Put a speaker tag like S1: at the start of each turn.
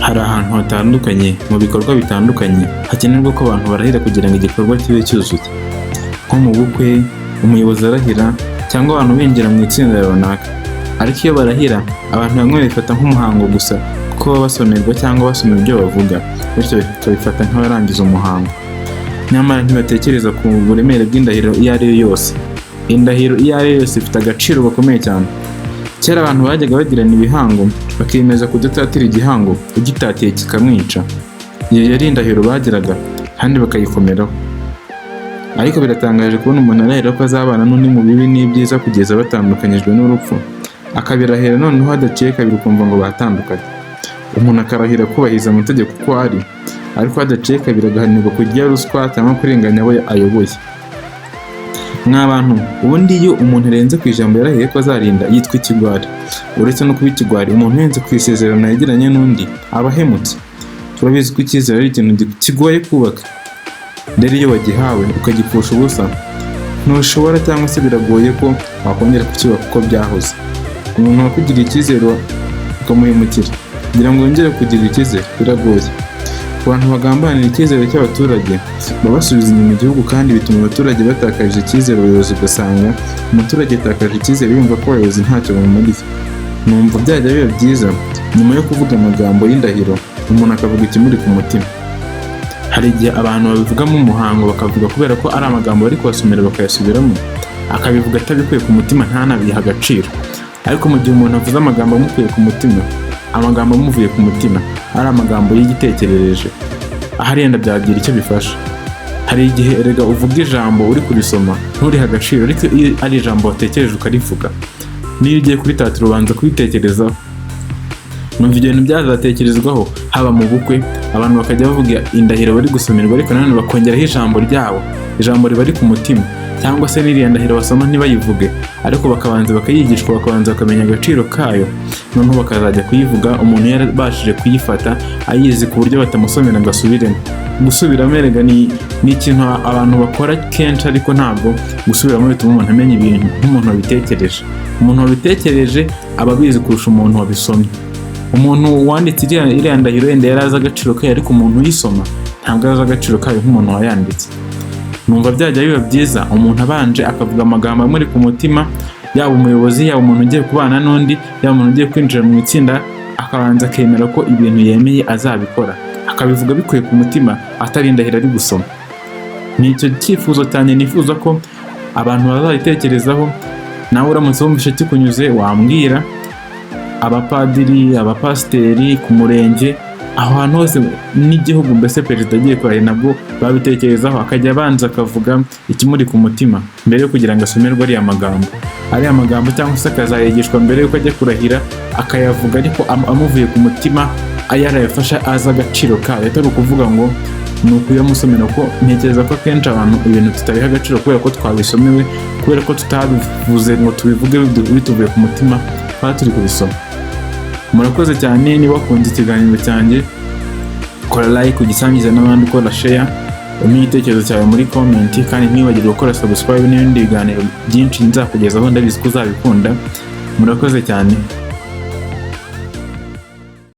S1: Hari ahantu hatandukanye mu bikorwa bitandukanye hakenerwa ko abantu barahira kugira ngo igikorwa kibe cyuzuye, nko mu bukwe umuyobozi arahira cyangwa abantu binjira mu itsinda runaka. Ariko iyo barahira abantu bamwe babifata nk'umuhango gusa kuko baba basomerwa cyangwa basoma ibyo bavuga, bityo bakabifata nk'abarangiza umuhango. Nyamara ntibatekereza ku buremere bw'indahiro iyo ari yo yose. Indahiro iyo ari yo yose ifite agaciro gakomeye cyane. Kera abantu bajyaga bagirana ibihango bakiyemeza kudatatira igihango, ugitatiye kikamwica. Iyo yari indahiro bagiraga kandi bakayikomeraho. Ariko biratangaje kubona umuntu arahira ko azabana n'undi mu bibi n'ibyiza kugeza batandukanyijwe n'urupfu, akabirahira noneho hadaciye kabiri ukumva ngo batandukanye. Umuntu akarahira kubahiriza amategeko uko ari, ariko hadaciye kabiri agahanirwa kurya ruswa cyangwa kurenganya abo ayoboye. Mw'abantu, ubundi iyo umuntu arenze ku ijambo yarahiye ko azarinda yitwa ikigwari. Uretse no kuba ikigwari, umuntu urenze ku isezerano yagiranye n'undi aba ahemutse. Turabizi ko icyizere ari ikintu kigoye kubaka. Rero iyo wagihawe ukagipfusha ubusa, ntushobora cyangwa se biragoye ko wakongera kucyubaka uko byahoze. Umuntu wakugiriye icyizere ukamuhemukira, kugira ngo yongere kugirira icyizere biragoye. Ku bantu bagambanira icyizere cy'abaturage baba basubiza inyuma igihugu, kandi bituma abaturage batakaje icyizere ubuyobozi, ugasanga umuturage atakaje icyizere yumva ko abayobozi ntacyo bamumariye. Numva byajya biba byiza nyuma yo kuvuga amagambo y'indahiro umuntu akavuga ikimuri ku mutima. Hari igihe abantu babivugamo umuhango bakavuga kubera ko ari amagambo bari kubasomera bakayasubiramo, akabivuga atabikuye ku mutima ntanabiha agaciro. Ariko mu gihe umuntu avuze amagambo amukuye ku mutima, amagambo amuvuye ku mutima, ari amagambo y'igitekerereje, aharenda byagira icyo bifasha. Hari igihe erega uvuga ijambo uri kurisoma nturihe agaciro, ariko iyo ari ijambo watekereje ukarivuga, niyo ugiye kuritatira ubanza kubitekerezaho. Numva ibyo bintu byazatekerezwaho haba mu bukwe, abantu bakajya bavuga indahiro bari gusomerwa, ariko nanone bakongeraho ijambo ryabo, ijambo riba ari ku mutima. Cyangwa se n'iriya ndahiro basoma ntibayivuge, ariko bakabanza bakayigishwa, bakabanza bakamenya agaciro kayo, noneho bakazajya kuyivuga umuntu yarabashije kuyifata ayizi ku buryo batamusomera ngo asubiremo. Gusubiramo erega ni ikintu abantu bakora kenshi, ariko ntabwo gusubiramo bituma umuntu amenya ibintu nk'umuntu wabitekereje. Umuntu wabitekereje aba abizi kurusha umuntu wabisomye. Umuntu wanditse iriya ndahiro yenda yari azi agaciro kayo, ariko umuntu uyisoma ntabwo azi agaciro kayo nk'umuntu wayanditse. Numva byajya biba byiza umuntu abanje akavuga amagambo amuri ku mutima, yaba umuyobozi, yaba umuntu ugiye kubana n'undi, yaba umuntu ugiye kwinjira mu itsinda, akabanza akemera ko ibintu yemeye azabikora, akabivuga bikuye ku mutima atari indahiro ari gusoma. Ni icyo cyifuzo cyane nifuza ko abantu bazabitekerezaho. Nawe uramutse wumvishe kikunyuze wambwira. Abapadiri, abapasiteri ku murenge, aho hantu hose n'igihugu, mbese perezida agiye kurahira nabwo babitekerezaho, akajya abanza akavuga ikimuri ku mutima mbere yo kugira ngo asomerwe ariya magambo, cyangwa se akazayigishwa mbere yuko ajya kurahira, akayavuga ariko amuvuye ku mutima, ayarayafasha azi agaciro kayo, atari ukuvuga ngo ni ukuyamusomera. Ko ntekereza ko akenshi abantu ibintu tutabiha agaciro kubera ko twabisomewe, kubera ko tutabivuze ngo tubivuge bituvuye ku mutima, twaba turi kubisoma. Murakoze cyane. Niba wakunze ikiganiro cyanjye, kora like, ugisangize n'abandi, ukora share, umenya igitekerezo cyawe muri comment, kandi ntiwibagirwe gukora subscribe n'ibindi biganiro byinshi nzakugezaho, ndabizi ko uzabikunda. Murakoze cyane.